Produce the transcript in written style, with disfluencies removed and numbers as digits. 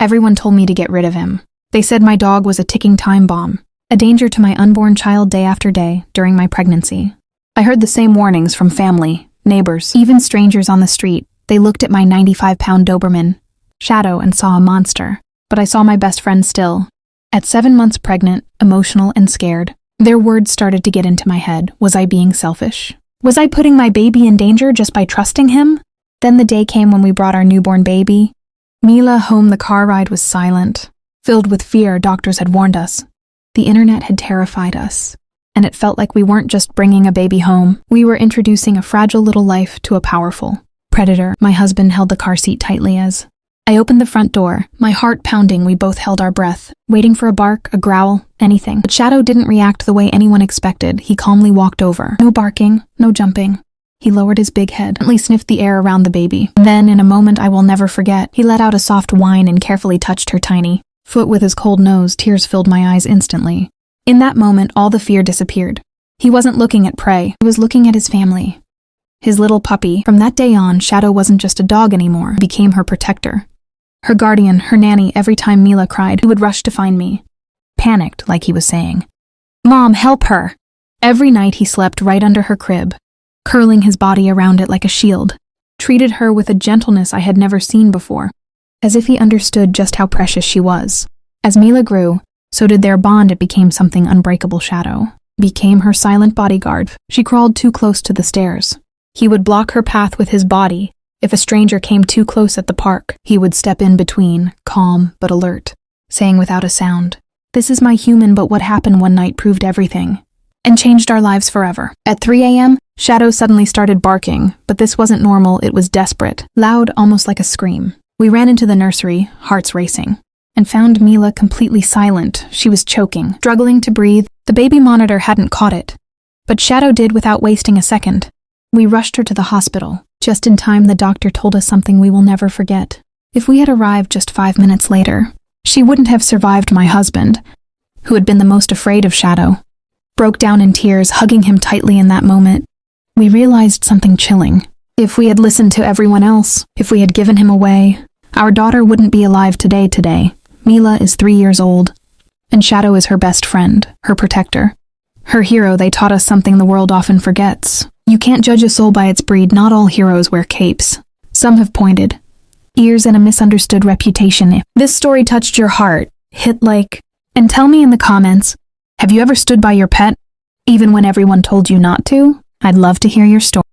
Everyone told me to get rid of him. They said my dog was a ticking time bomb, a danger to my unborn child day after day during my pregnancy. I heard the same warnings from family, neighbors, even strangers on the street. They looked at my 95-pound Doberman, Shadow, and saw a monster. But I saw my best friend still. At 7 months pregnant, emotional and scared, their words started to get into my head. Was I being selfish? Was I putting my baby in danger just by trusting him? Then the day came when we brought our newborn baby. Mila home. The car ride was silent, filled with fear. Doctors had warned us. The internet had terrified us. And it felt like we weren't just bringing a baby home. We were introducing a fragile little life to a powerful predator. My husband held the car seat tightly as I opened the front door, my heart pounding. We both held our breath, waiting for a bark, a growl, anything. But Shadow didn't react the way anyone expected. He calmly walked over. No barking, no jumping. He lowered his big head, gently sniffed the air around the baby. Then, in a moment I will never forget, he let out a soft whine and carefully touched her tiny foot with his cold nose. Tears filled my eyes instantly. In that moment, all the fear disappeared. He wasn't looking at prey. He was looking at his family. His little puppy. From that day on, Shadow wasn't just a dog anymore. He became her protector. Her guardian, her nanny. Every time Mila cried, he would rush to find me. Panicked, like he was saying, "Mom, help her!" Every night he slept right under her crib, curling his body around it like a shield. Treated her with a gentleness I had never seen before, as if he understood just how precious she was. As Mila grew, so did their bond. It became something unbreakable. Shadow became her silent bodyguard. She crawled too close to the stairs. He would block her path with his body. If a stranger came too close at the park, he would step in between, calm but alert, saying without a sound, "This is my human." But what happened one night proved everything, and changed our lives forever. At 3 a.m., Shadow suddenly started barking, but this wasn't normal. It was desperate, loud, almost like a scream. We ran into the nursery, hearts racing, and found Mila completely silent. She was choking, struggling to breathe. The baby monitor hadn't caught it, but Shadow did without wasting a second. We rushed her to the hospital. Just in time, the doctor told us something we will never forget. If we had arrived just 5 minutes later, she wouldn't have survived. My husband, who had been the most afraid of Shadow, broke down in tears, hugging him tightly. In that moment, we realized something chilling. If we had listened to everyone else, if we had given him away, our daughter wouldn't be alive today. Mila is 3 years old, and Shadow is her best friend, her protector, her hero. They taught us something the world often forgets. You can't judge a soul by its breed. Not all heroes wear capes. Some have pointed ears and a misunderstood reputation. If this story touched your heart, hit like, and tell me in the comments, have you ever stood by your pet, even when everyone told you not to? I'd love to hear your story.